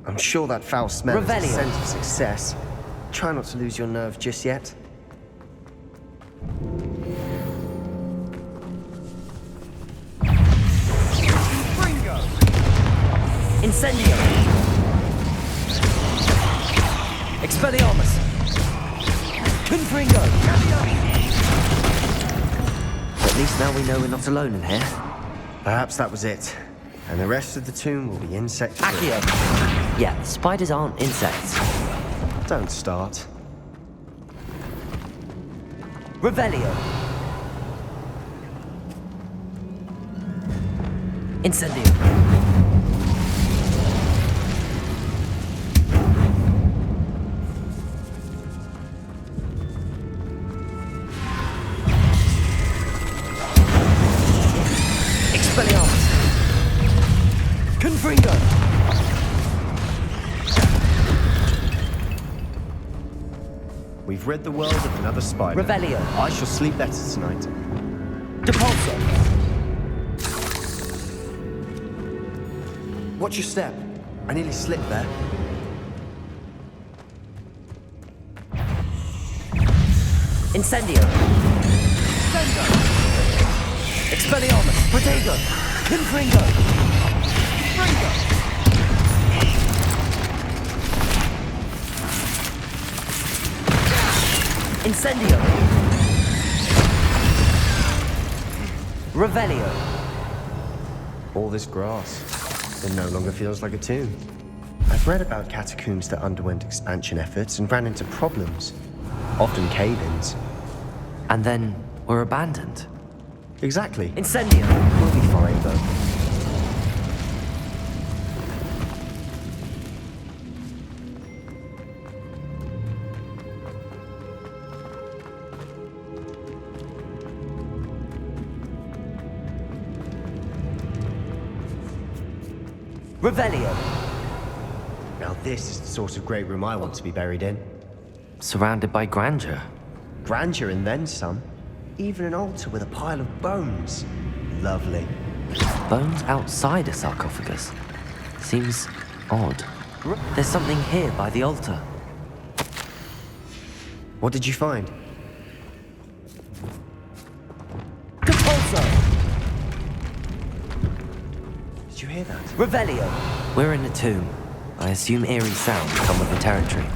I'm sure that foul smell is a Revelio. scent of success. Try not to lose your nerve just yet. Incendio! Expelliarmus! Confringo! At least now we know we're not alone in here. Perhaps that was it. And the rest of the tomb will be insect-free. Accio! Yeah, spiders aren't insects. Don't start. Revelio! Incendio! Expelliarmus! Confringo! We've rid the world of another spider. Revelio! I shall sleep better tonight. Depulso! Watch your step. I nearly slipped there. Incendio! Expelliarmus! Protego! Confringo! Incendio! Revelio! All this grass. It no longer feels like a tomb. I've read about catacombs that underwent expansion efforts and ran into problems. Often cave-ins. And then were abandoned. Exactly. Incendio! We'll be fine, though. Revelio! Now this is the sort of great room I want to be buried in. Surrounded by grandeur. Grandeur and then some. Even an altar with a pile of bones. Lovely. Bones outside a sarcophagus. Seems odd. There's something here by the altar. What did you find? Depulso! Did you hear that? Revelio! We're in a tomb. I assume eerie sounds come with the territory.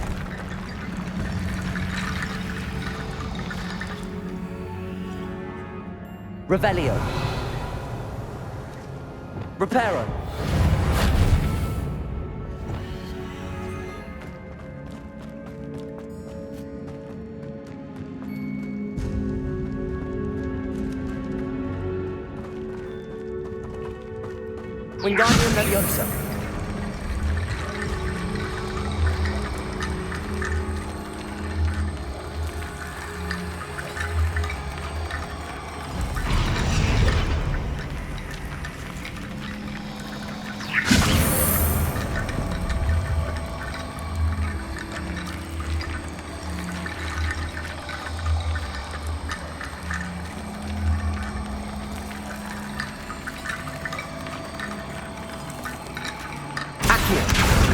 Revelio! Reparo! Wingardium Leviosa!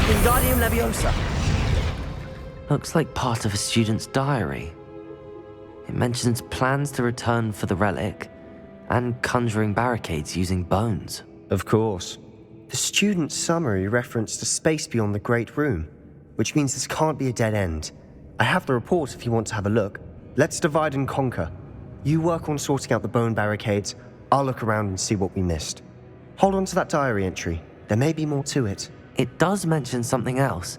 Wingardium Leviosa. Looks like part of a student's diary. It mentions plans to return for the relic and conjuring barricades using bones. Of course. The student's summary referenced a space beyond the Great Room, which means this can't be a dead end. I have the report if you want to have a look. Let's divide and conquer. You work on sorting out the bone barricades. I'll look around and see what we missed. Hold on to that diary entry. There may be more to it. It does mention something else.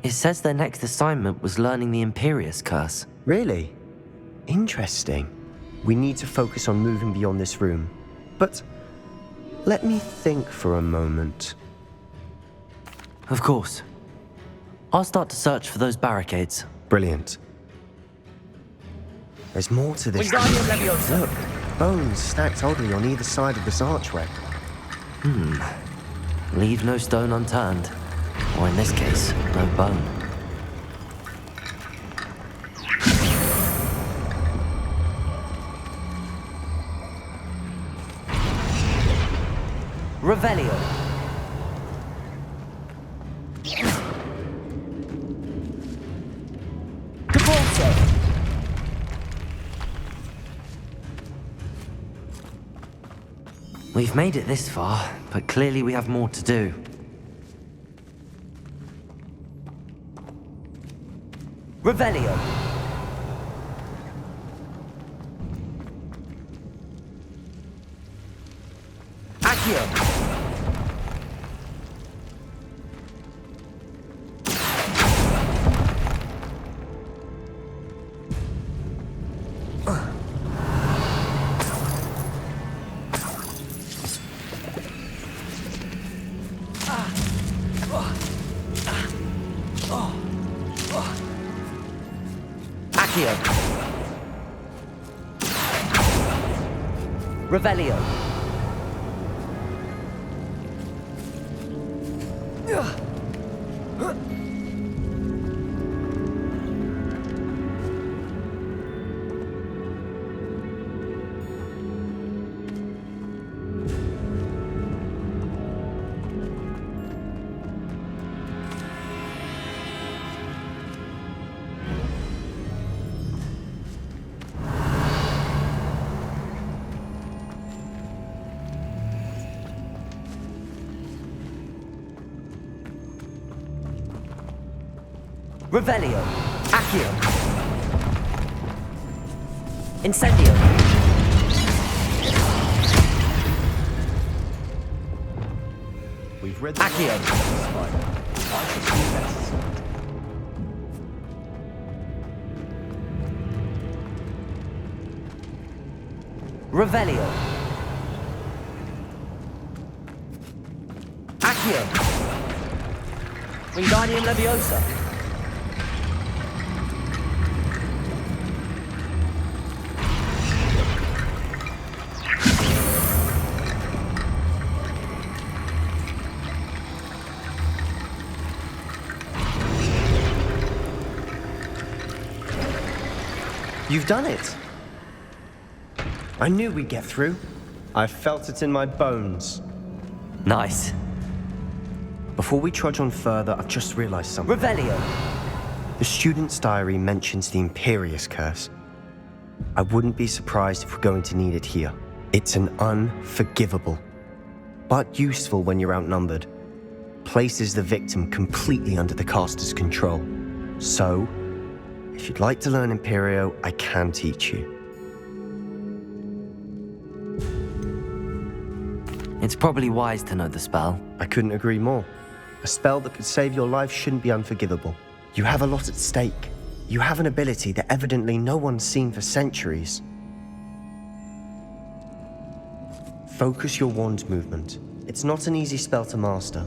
It says their next assignment was learning the Imperius Curse. Really? Interesting. We need to focus on moving beyond this room. But let me think for a moment. Of course. I'll start to search for those barricades. Brilliant. There's more to this. Wingardium Leviosa. Look, bones stacked oddly on either side of this archway. Leave no stone unturned. Or in this case, no bone. Revelio. We've made it this far, but clearly we have more to do. Revelio. Accio. Accio. Revelio. Revelio. Accio. Incendio. We've read the Accio. I should see this. Revelio. Accio. Wingardium Leviosa. You've done it. I knew we'd get through. I felt it in my bones. Nice. Before we trudge on further, I've just realized something. Revelio. The student's diary mentions the Imperious Curse. I wouldn't be surprised if we're going to need it here. It's an unforgivable, but useful when you're outnumbered. Places the victim completely under the caster's control. So, if you'd like to learn Imperio, I can teach you. It's probably wise to know the spell. I couldn't agree more. A spell that could save your life shouldn't be unforgivable. You have a lot at stake. You have an ability that evidently no one's seen for centuries. Focus your wand movement. It's not an easy spell to master.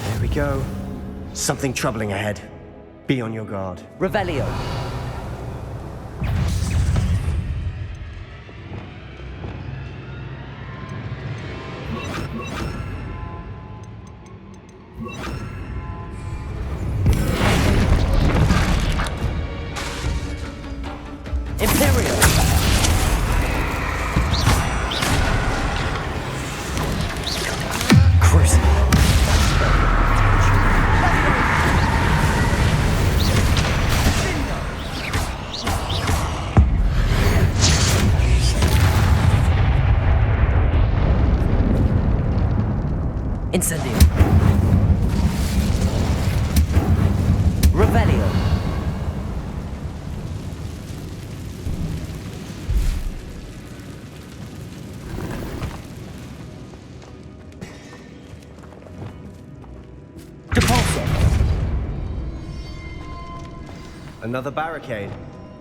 There we go. Something troubling ahead. Be on your guard. Revelio. Imperial. Crucible. Incendio. Revelio. Depulso. Another barricade.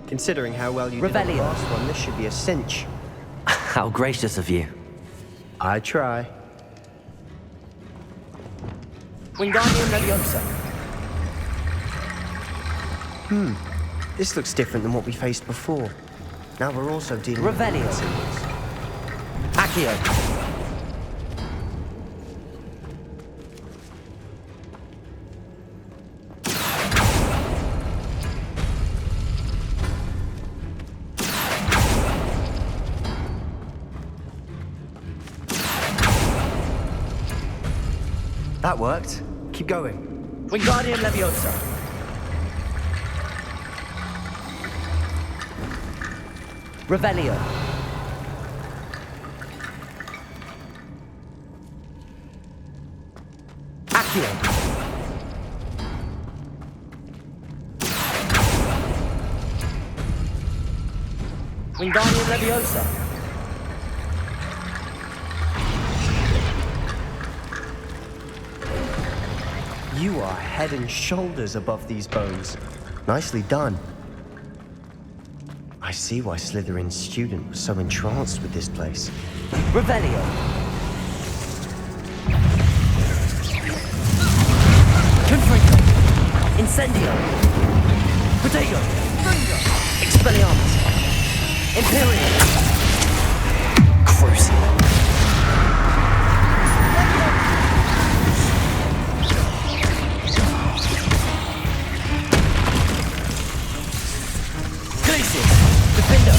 Considering how well you did on the Revelio. last one, this should be a cinch. How gracious of you. I try. Wingardium Leviosa. This looks different than what we faced before. Now we're also dealing with Revelio. symbols. Accio. That worked. Keep going. Wingardium Leviosa. Revelio. Accio. Wingardium Leviosa. You are head and shoulders above these bones. Nicely done. I see why Slytherin's student was so entranced with this place. Revelio. Confringo. Incendio. Protego. Expelliarmus. Imperium. Crucible. Glacius. Defender.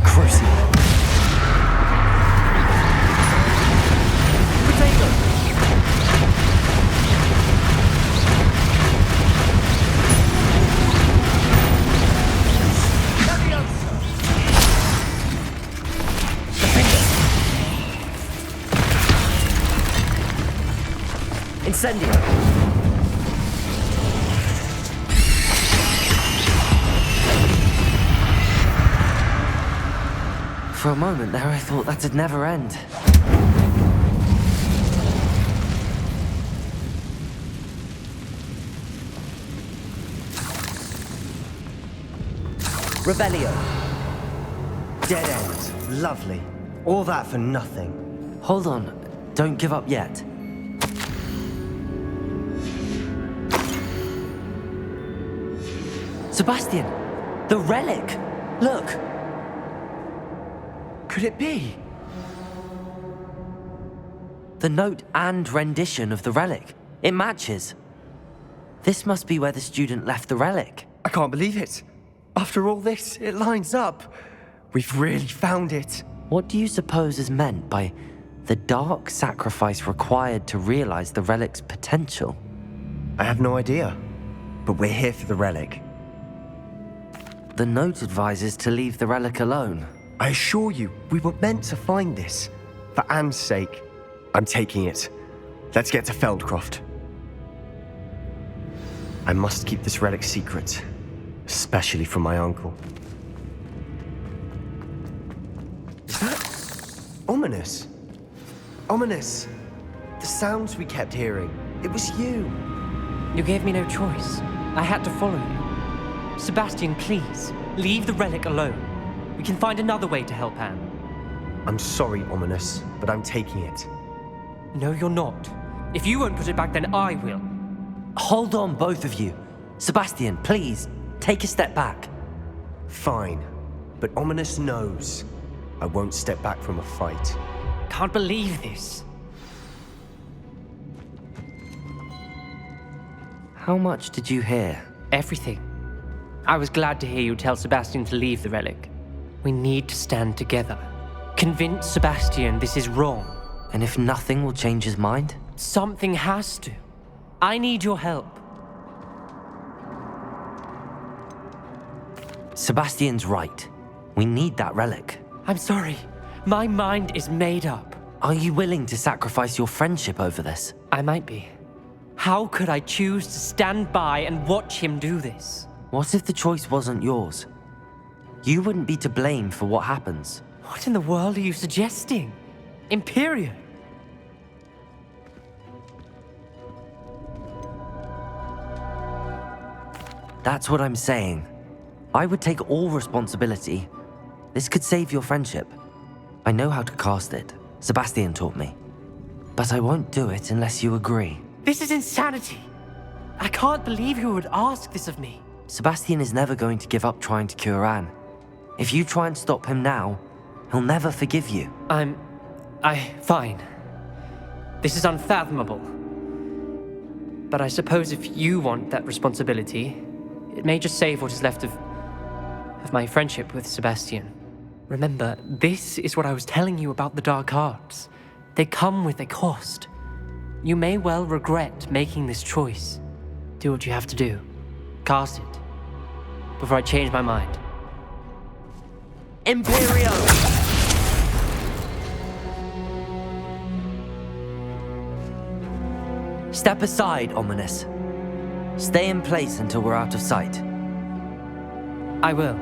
Crucible. Potato. Incendio. For a moment there, I thought that'd never end. Revelio. Dead end. Lovely. All that for nothing. Hold on, don't give up yet. Sebastian, the relic! Look! Could it be? The note and rendition of the relic. It matches. This must be where the student left the relic. I can't believe it. After all this, it lines up. We've really found it. What do you suppose is meant by the dark sacrifice required to realize the relic's potential? I have no idea. But we're here for the relic. The note advises to leave the relic alone. I assure you, we were meant to find this. For Anne's sake, I'm taking it. Let's get to Feldcroft. I must keep this relic secret, especially from my uncle. Is that ominous? Ominous. The sounds we kept hearing. It was you. You gave me no choice. I had to follow you. Sebastian, please, leave the relic alone. We can find another way to help Anne. I'm sorry, Ominous, but I'm taking it. No, you're not. If you won't put it back, then I will. Hold on, both of you. Sebastian, please, take a step back. Fine, but Ominous knows I won't step back from a fight. Can't believe this. How much did you hear? Everything. I was glad to hear you tell Sebastian to leave the relic. We need to stand together. Convince Sebastian this is wrong. And if nothing will change his mind? Something has to. I need your help. Sebastian's right. We need that relic. I'm sorry. My mind is made up. Are you willing to sacrifice your friendship over this? I might be. How could I choose to stand by and watch him do this? What if the choice wasn't yours? You wouldn't be to blame for what happens. What in the world are you suggesting? Imperium? That's what I'm saying. I would take all responsibility. This could save your friendship. I know how to cast it. Sebastian taught me. But I won't do it unless you agree. This is insanity. I can't believe you would ask this of me. Sebastian is never going to give up trying to cure Anne. If you try and stop him now, he'll never forgive you. Fine. This is unfathomable. But I suppose if you want that responsibility, It may just save what is left of my friendship with Sebastian. Remember, this is what I was telling you about the dark arts. They come with a cost. You may well regret making this choice. Do what you have to do. Cast it. Before I change my mind. Imperio! Step aside, Ominous. Stay in place until we're out of sight. I will.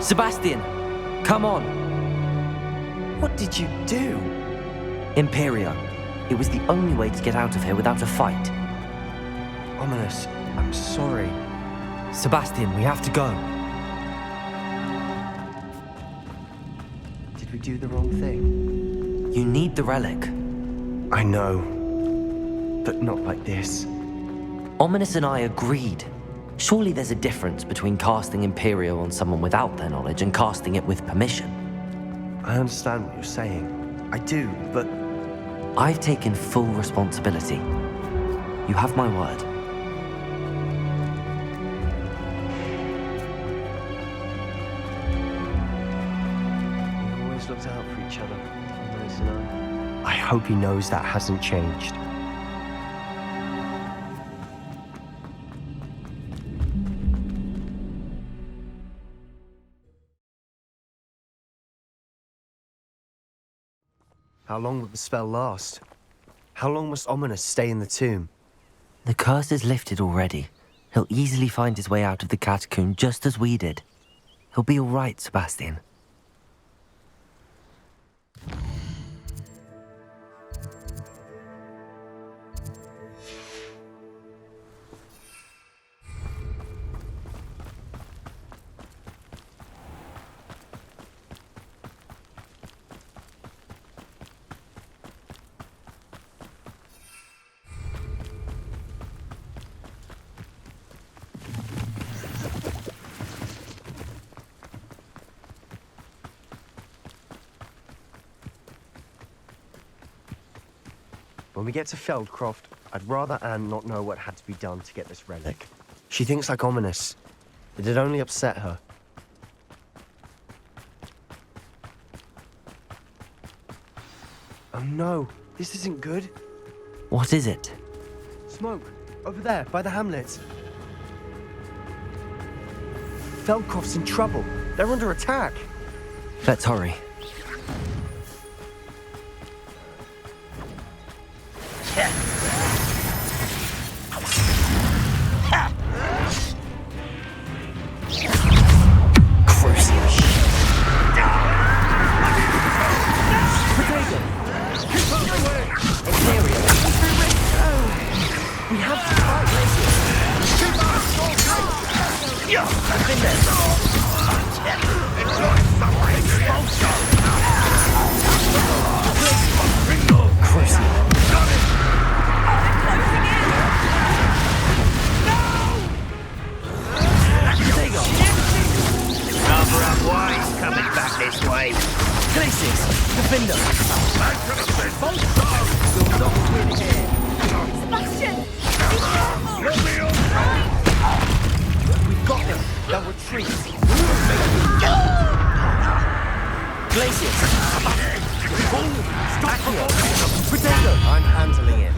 Sebastian, come on. What did you do? Imperio. It was the only way to get out of here without a fight. Ominous, I'm sorry. Sebastian, we have to go. Did we do the wrong thing? You need the relic. I know. But not like this. Ominous and I agreed. Surely there's a difference between casting Imperio on someone without their knowledge and casting it with permission. I understand what you're saying. I do, but... I've taken full responsibility. You have my word. We've always looked out for each other, Ominous and I. I hope he knows that hasn't changed. How long will the spell last? How long must Ominous stay in the tomb? The curse is lifted already. He'll easily find his way out of the catacomb just as we did. He'll be all right, Sebastian. When we get to Feldcroft, I'd rather Anne not know what had to be done to get this relic. She thinks like Ominous. It'd only upset her. Oh no, this isn't good. What is it? Smoke, over there, by the hamlet. Feldcroft's in trouble. They're under attack. Let's hurry. I'm handling it.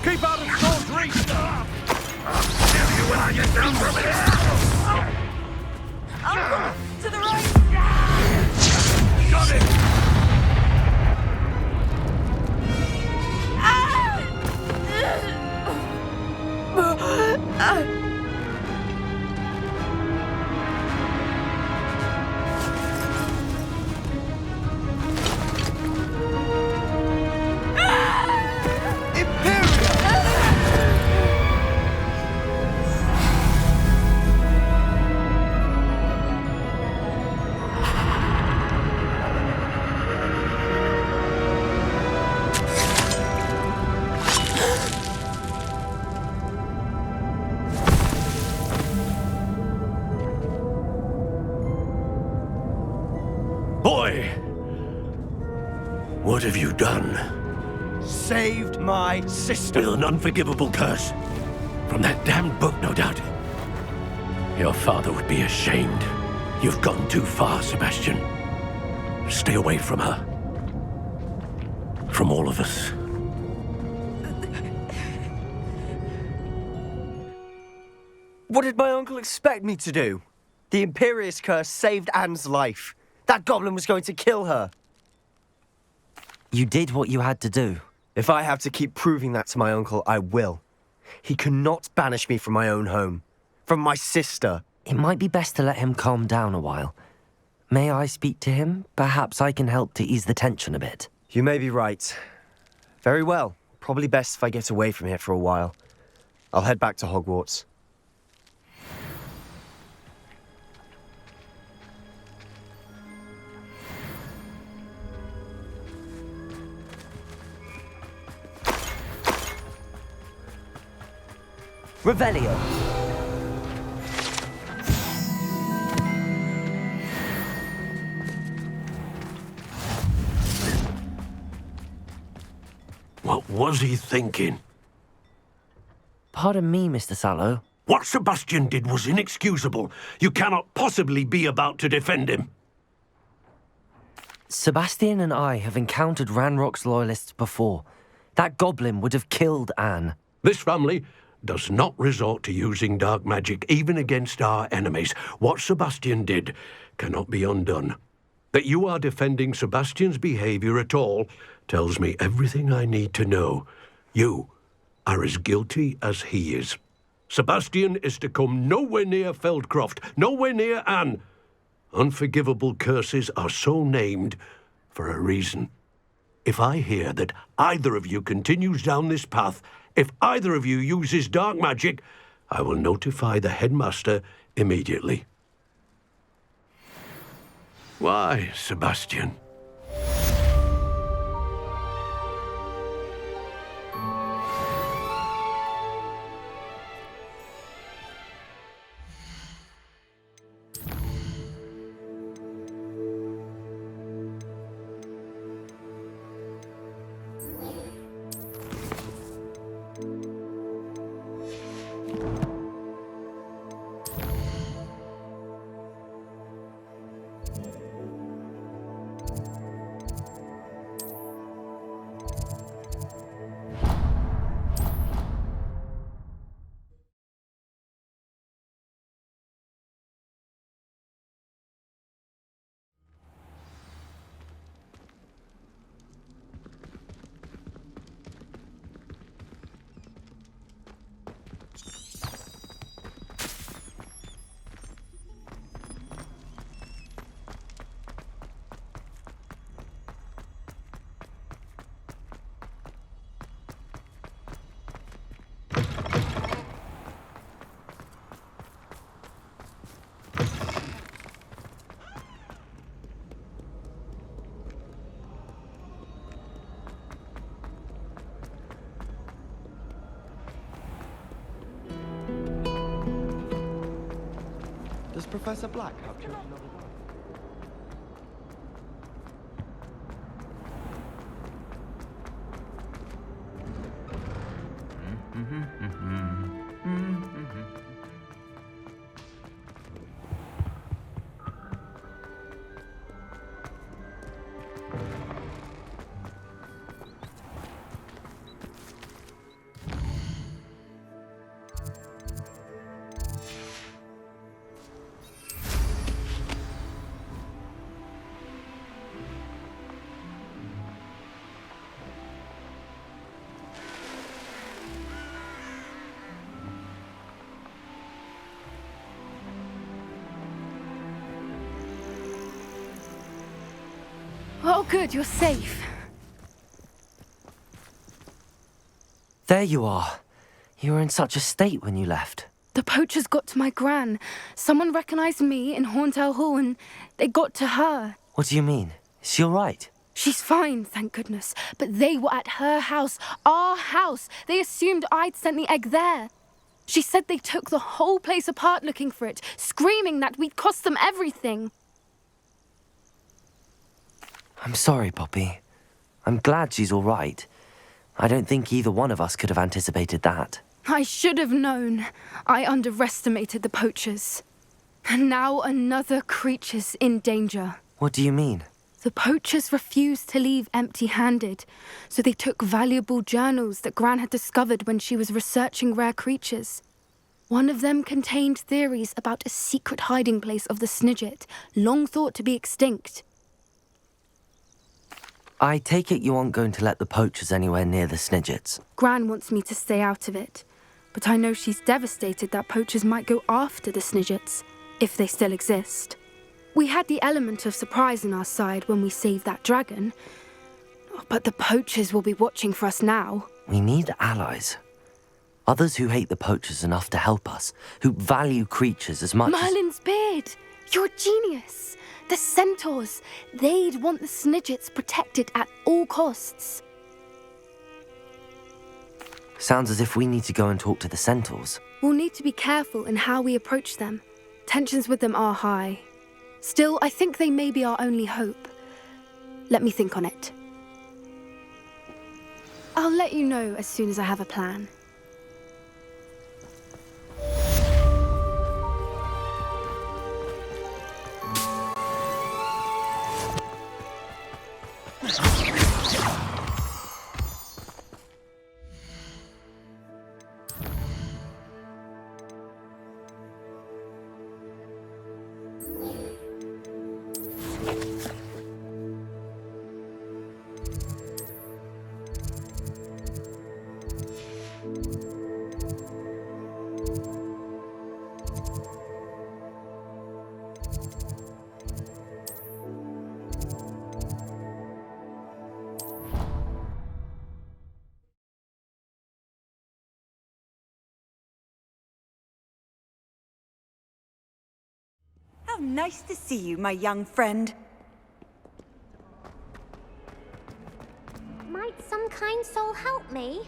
Keep out of Storm's reach! I'll kill you when I get down from it! Uncle! To the right! Got it! What have you done? Saved my sister. With an unforgivable curse. From that damned book, no doubt. Your father would be ashamed. You've gone too far, Sebastian. Stay away from her. From all of us. What did my uncle expect me to do? The Imperious curse saved Anne's life. That goblin was going to kill her. You did what you had to do. If I have to keep proving that to my uncle, I will. He cannot banish me from my own home. From my sister. It might be best to let him calm down a while. May I speak to him? Perhaps I can help to ease the tension a bit. You may be right. Very well. Probably best if I get away from here for a while. I'll head back to Hogwarts. Revelio. What was he thinking? Pardon me, Mr. Sallow. What Sebastian did was inexcusable. You cannot possibly be about to defend him. Sebastian and I have encountered Ranrock's loyalists before. That goblin would have killed Anne. This family does not resort to using dark magic even against our enemies. What Sebastian did cannot be undone. That you are defending Sebastian's behavior at all tells me everything I need to know. You are as guilty as he is. Sebastian is to come nowhere near Feldcroft, nowhere near Anne. Unforgivable curses are so named for a reason. If I hear that either of you continues down this path, if either of you uses dark magic, I will notify the headmaster immediately. Why, Sebastian? Does Professor Black have children of his own? Oh, good, you're safe. There you are. You were in such a state when you left. The poachers got to my gran. Someone recognized me in Horntail Hall and they got to her. What do you mean? Is she all right? She's fine, thank goodness. But they were at her house, our house. They assumed I'd sent the egg there. She said they took the whole place apart looking for it, screaming that we'd cost them everything. I'm sorry, Poppy. I'm glad she's all right. I don't think either one of us could have anticipated that. I should have known. I underestimated the poachers. And now another creature's in danger. What do you mean? The poachers refused to leave empty-handed, so they took valuable journals that Gran had discovered when she was researching rare creatures. One of them contained theories about a secret hiding place of the Snidget, long thought to be extinct. I take it you aren't going to let the poachers anywhere near the Snidgets. Gran wants me to stay out of it, but I know she's devastated that poachers might go after the Snidgets, if they still exist. We had the element of surprise on our side when we saved that dragon, but the poachers will be watching for us now. We need allies. Others who hate the poachers enough to help us, who value creatures as much as... Merlin's beard! You're a genius! The centaurs! They'd want the Snidgets protected at all costs. Sounds as if we need to go and talk to the centaurs. We'll need to be careful in how we approach them. Tensions with them are high. Still, I think they may be our only hope. Let me think on it. I'll let you know as soon as I have a plan. How nice to see you, my young friend. Might some kind soul help me?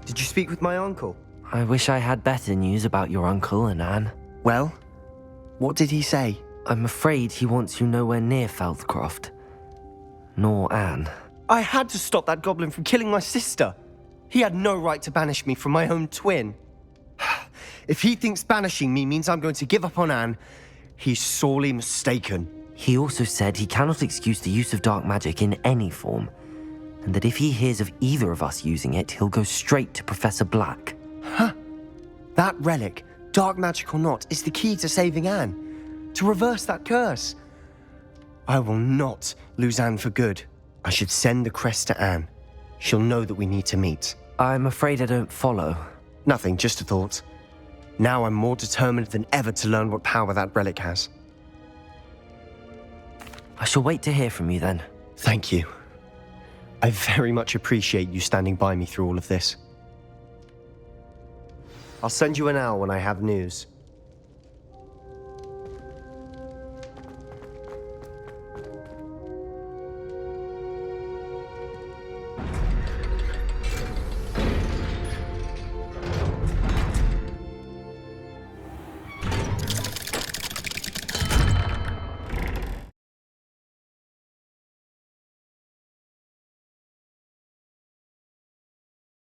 Did you speak with my uncle? I wish I had better news about your uncle and Anne. Well, what did he say? I'm afraid he wants you nowhere near Feldcroft. Nor Anne. I had to stop that goblin from killing my sister. He had no right to banish me from my own twin. If he thinks banishing me means I'm going to give up on Anne, he's sorely mistaken. He also said he cannot excuse the use of dark magic in any form, and that if he hears of either of us using it, he'll go straight to Professor Black. That relic, dark magic or not, is the key to saving Anne. To reverse that curse. I will not lose Anne for good. I should send the crest to Anne. She'll know that we need to meet. I'm afraid I don't follow. Nothing, just a thought. Now I'm more determined than ever to learn what power that relic has. I shall wait to hear from you then. Thank you. I very much appreciate you standing by me through all of this. I'll send you an owl when I have news.